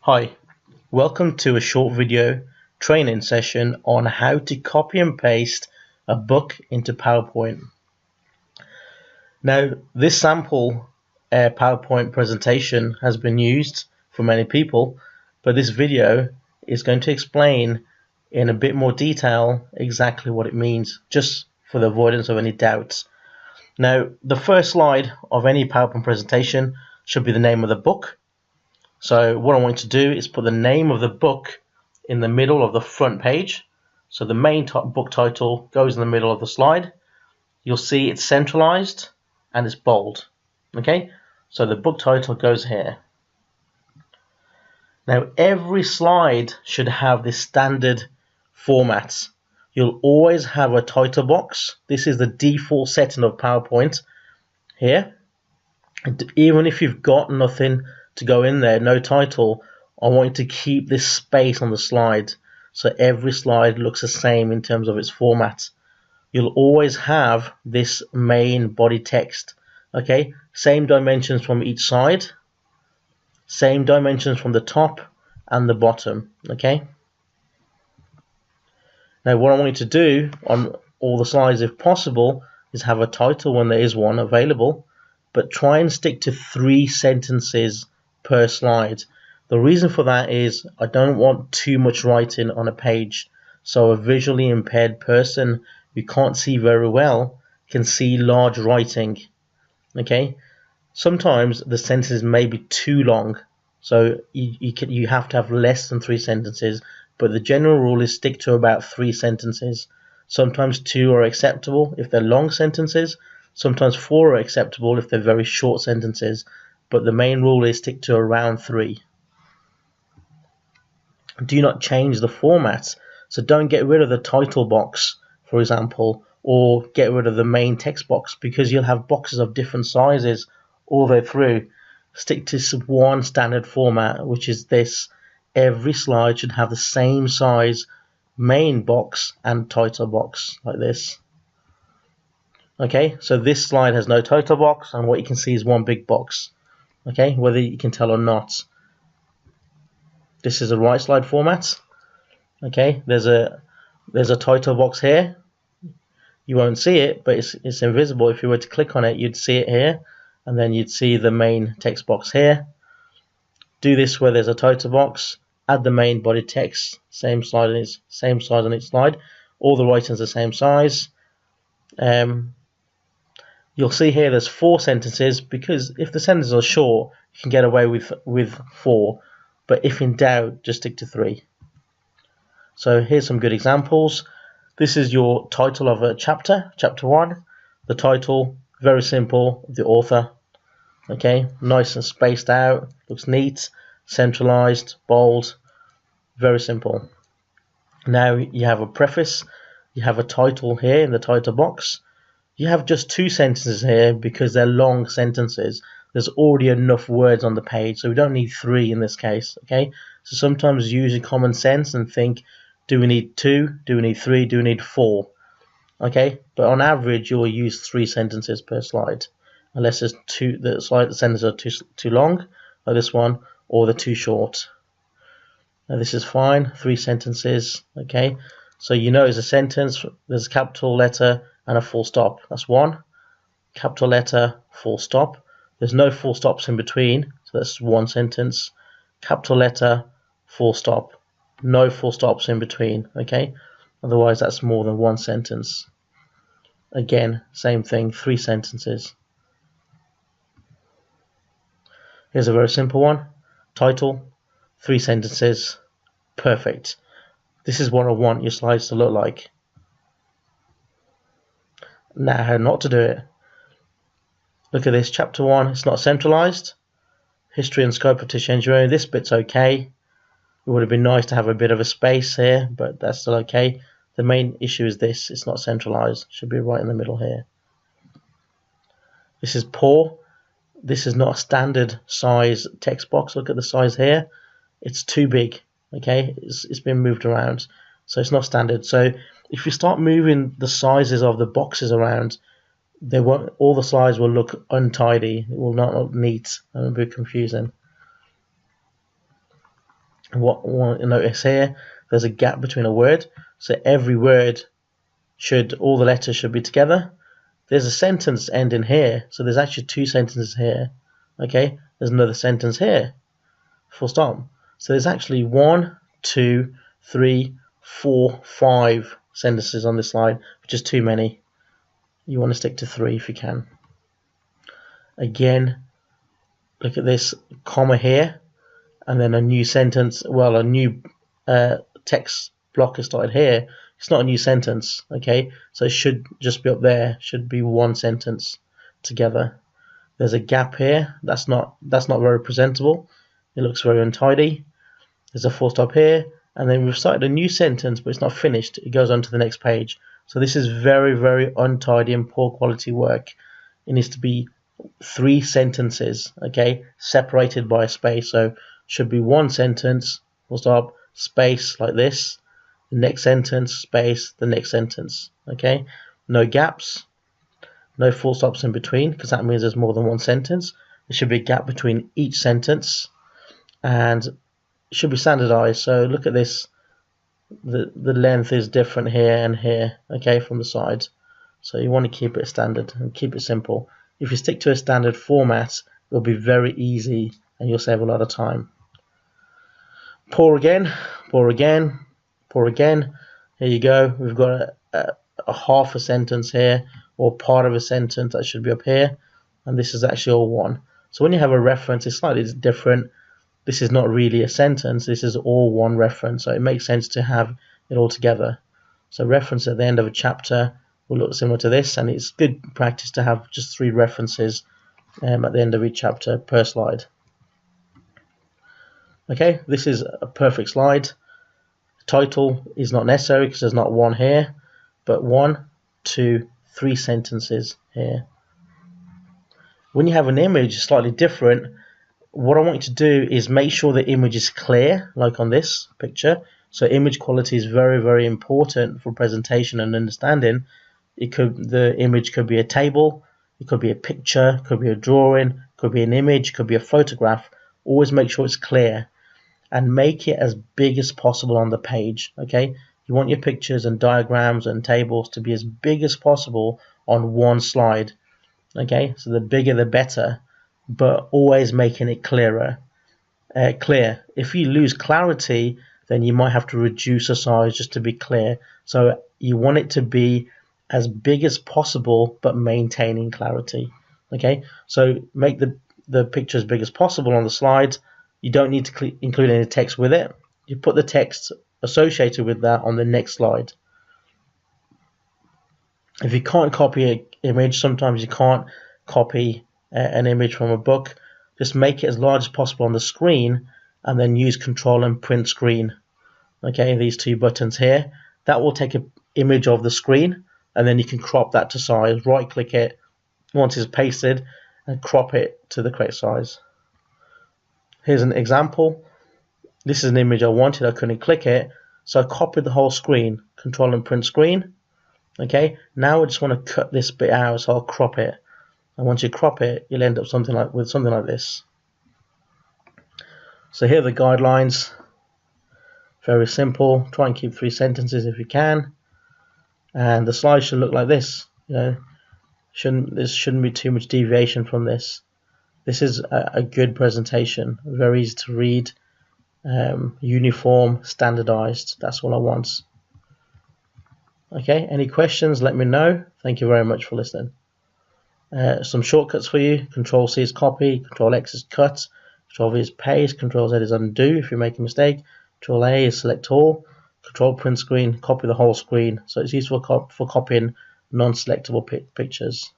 Hi, welcome to a short video training session on how to copy and paste a book into PowerPoint. Now, this sample PowerPoint presentation has been used for many people, but this video is going to explain in a bit more detail exactly what it means, just for the avoidance of any doubts. Now, the first slide of any PowerPoint presentation should be the name of the book. So what I want to do is put the name of the book in the middle of the front page. So the main book title goes in the middle of the slide. You'll see it's centralized and it's bold. Okay, so the book title goes here. Now every slide should have this standard format. You'll always have a title box. This is the default setting of PowerPoint here. And even if you've got nothing to go in there, no title, I want you to keep this space on the slide so every slide looks the same in terms of its format. You'll always have this main body text. Okay, same dimensions from each side, same dimensions from the top and the bottom. Okay, now what I want you to do on all the slides, if possible, is have a title when there is one available, but try and stick to 3 sentences per slide. The reason for that is I don't want too much writing on a page, so a visually impaired person who can't see very well can see large writing. Okay, sometimes the sentences may be too long, so you have to have less than 3 sentences, but the general rule is stick to about 3 sentences. Sometimes 2 are acceptable if they're long sentences, sometimes 4 are acceptable if they're very short sentences, but the main rule is stick to around 3. Do not change the format, so don't get rid of the title box, for example, or get rid of the main text box, because you'll have boxes of different sizes all the way through. Stick to one standard format, which is this. Every slide should have the same size main box and title box, like this. Okay, so this slide has no title box, and what you can see is one big box. Okay, whether you can tell or not. This is a right slide format. Okay, there's a title box here. You won't see it, but it's invisible. If you were to click on it, you'd see it here, and then you'd see the main text box here. Do this where there's a title box. Add the main body text. Same size on each slide. All the writing's the same size. You'll see here there's 4 sentences, because if the sentences are short, you can get away with 4, but if in doubt, just stick to 3. So here's some good examples. This is your title of a chapter, chapter 1. The title, very simple, the author. Okay, nice and spaced out, looks neat, centralized, bold, very simple. Now you have a preface, you have a title here in the title box. You have just 2 sentences here because they're long sentences. There's already enough words on the page, so we don't need 3 in this case. Okay, so sometimes use your common sense and think, do we need 2? Do we need 3? Do we need 4? Okay, but on average you'll use 3 sentences per slide, unless there's the sentences are too long, like this one, or they're too short. Now this is fine, 3 sentences. Okay, so you know it's a sentence. There's a capital letter and a full stop. That's 1. Capital letter, full stop. There's no full stops in between, so that's 1 sentence. Capital letter, full stop. No full stops in between. Okay, otherwise that's more than 1 sentence. Again, same thing, 3 sentences. Here's a very simple one. Title, 3 sentences. Perfect. This is what I want your slides to look like. Now, how not to do it. Look at this, chapter 1, it's not centralized. History and scope of tissue engineering, this bit's okay. It would have been nice to have a bit of a space here, but that's still okay. The main issue is this, it's not centralized. Should be right in the middle here. This is poor. This is not a standard size text box. Look at the size here. It's too big. Okay, it's been moved around, so it's not standard. So if you start moving the sizes of the boxes around, all the slides will look untidy. It will not look neat and it'll be confusing. What notice here, there's a gap between a word, so every word all the letters should be together. There's a sentence ending here, so there's actually 2 sentences here. Okay, there's another sentence here, full stop. So there's actually 1, 2, 3, 4, 5 sentences on this slide, which is too many. You want to stick to 3 if you can. Again, look at this comma here, and then a new sentence, well, a new text block is started here. It's not a new sentence, okay? So it should just be up there, should be 1 sentence together. There's a gap here, that's not very presentable. It looks very untidy. There's a full stop here, and then we've started a new sentence, but it's not finished. It goes on to the next page. So this is very, very untidy and poor quality work. It needs to be 3 sentences, okay, separated by a space. So should be 1 sentence, full stop, space like this, the next sentence, space, the next sentence, okay? No gaps, no full stops in between, because that means there's more than 1 sentence. There should be a gap between each sentence, and it should be standardized. So look at this, the length is different here and here, okay, from the sides. So you want to keep it standard and keep it simple. If you stick to a standard format, it'll be very easy and you'll save a lot of time. Pour again, pour again, pour again. Here you go. We've got a half a sentence here, or part of a sentence that should be up here, and this is actually all 1. So when you have a reference, it's slightly different. This is not really a sentence, this is all 1 reference, so it makes sense to have it all together. So reference at the end of a chapter will look similar to this, and it's good practice to have just 3 references at the end of each chapter per slide. Okay, this is a perfect slide. Title is not necessary because there's not 1 here, but 1, 2, 3 sentences here. When you have an image slightly different, what I want you to do is make sure the image is clear, like on this picture. So image quality is very, very important for presentation and understanding. The image could be a table, it could be a picture, could be a drawing, could be an image, could be a photograph. Always make sure it's clear and make it as big as possible on the page, okay? You want your pictures and diagrams and tables to be as big as possible on 1 slide, okay? So the bigger the better, but always making it clear. If you lose clarity, then you might have to reduce the size just to be clear. So you want it to be as big as possible, but maintaining clarity, okay? So make the picture as big as possible on the slides. You don't need to include any text with it. You put the text associated with that on the next slide. If you can't copy an image, sometimes you can't copy an image from a book, just make it as large as possible on the screen and then use Control and Print Screen. Okay, these 2 buttons here. That will take an image of the screen and then you can crop that to size. Right click it once it's pasted and crop it to the correct size. Here's an example. This is an image I wanted, I couldn't click it, so I copied the whole screen, Control and Print Screen. Okay, now I just want to cut this bit out, so I'll crop it. And once you crop it, you'll end up with something like this. So here are the guidelines. Very simple. Try and keep 3 sentences if you can. And the slide should look like this. You know, there shouldn't be too much deviation from this. This is a good presentation, very easy to read, uniform, standardized. That's all I want. Okay, any questions, let me know. Thank you very much for listening. Some shortcuts for you. Control C is copy, Control X is cut, Control V is paste, Control Z is undo if you make a mistake, Control A is select all, Control Print Screen, copy the whole screen. So it's useful for copying non-selectable pictures.